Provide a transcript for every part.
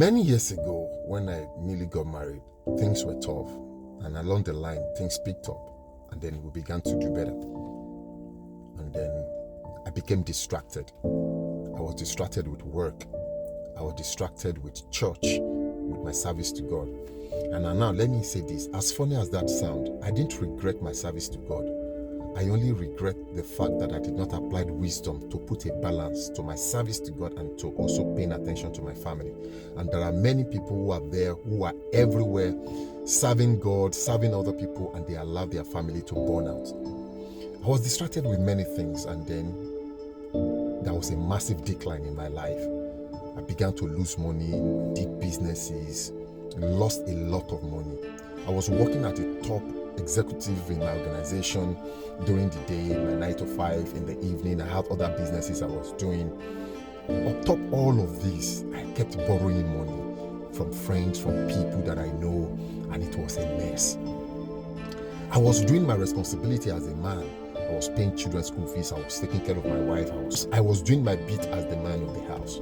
Many years ago, when I nearly got married, things were tough, and along the line, things picked up, and then we began to do better. And then I became distracted. I was distracted with work. I was distracted with church, with my service to God. And now, let me say this, as funny as that sounds, I didn't regret my service to God. I only regret the fact that I did not apply wisdom to put a balance to my service to God and to also paying attention to my family. And there are many people who are there, who are everywhere, serving God, serving other people, and they allow their family to burn out. I was distracted with many things, and then there was a massive decline in my life. I began to lose money, did businesses, lost a lot of money. I was working at a top executive in my organization during the day, my 9 to 5 in the evening. I had other businesses I was doing. On top of all of this, I kept borrowing money from friends, from people that I know, and it was a mess. I was doing my responsibility as a man. I was paying children's school fees. I was taking care of my wife. I was doing my bit as the man of the house.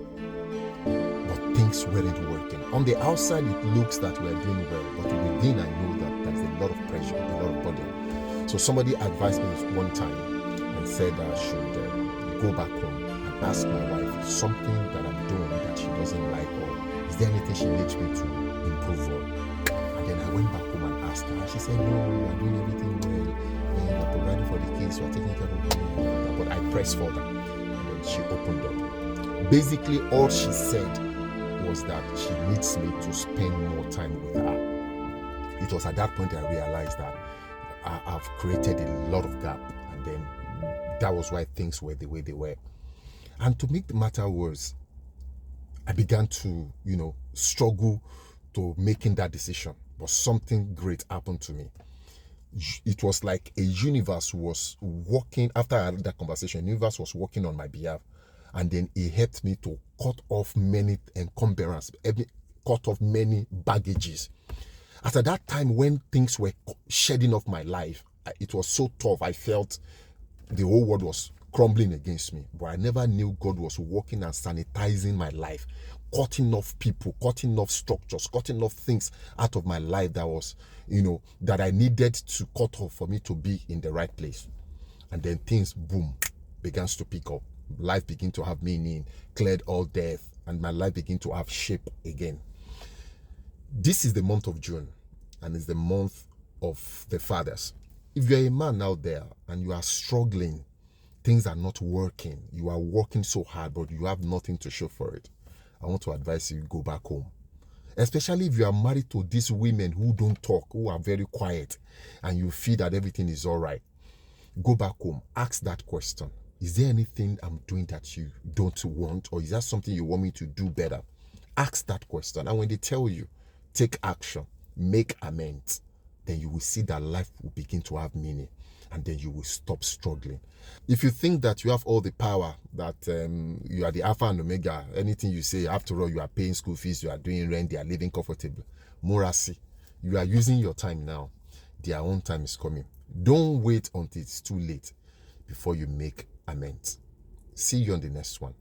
But things weren't working. On the outside, it looks that we're doing well, but within, I know that there's a lot of pressure, a lot of burden. So somebody advised me one time and said I should go back home and ask my wife something that I'm doing that she doesn't like, or is there anything she needs me to improve on? And then I went back home and asked her, and she said, no, you're doing everything well, you're providing for the kids, you're taking care of them. But I pressed further, and then she opened up. Basically, all she said was that she needs me to spend more time with her. It was at that point I realized that I've created a lot of gap, and then that was why things were the way they were. And to make the matter worse, I began to, struggle to making that decision. But something great happened to me. It was like a universe was working. After I had that conversation, the universe was working on my behalf. And then it helped me to cut off many encumbrances, cut off many baggages. At that time, when things were shedding off my life, it was so tough. I felt the whole world was crumbling against me. But I never knew God was working and sanitizing my life, cutting off people, cutting off structures, cutting off things out of my life that was, that I needed to cut off for me to be in the right place. And then things, boom, begins to pick up. Life began to have meaning, cleared all death, and my life began to have shape again. This is the month of June, and it's the month of the fathers. If you're a man out there and you are struggling, things are not working, you are working so hard, but you have nothing to show for it, I want to advise you, go back home. Especially if you are married to these women who don't talk, who are very quiet, and you feel that everything is all right. Go back home, ask that question. Is there anything I'm doing that you don't want, or is that something you want me to do better? Ask that question, and when they tell you, take action, make amends, then you will see that life will begin to have meaning, and then you will stop struggling. If you think that you have all the power, that you are the Alpha and Omega, anything you say, after all, you are paying school fees, you are doing rent, they are living comfortable. Morasi, you are using your time now. Their own time is coming. Don't wait until it's too late before you make amends. See you on the next one.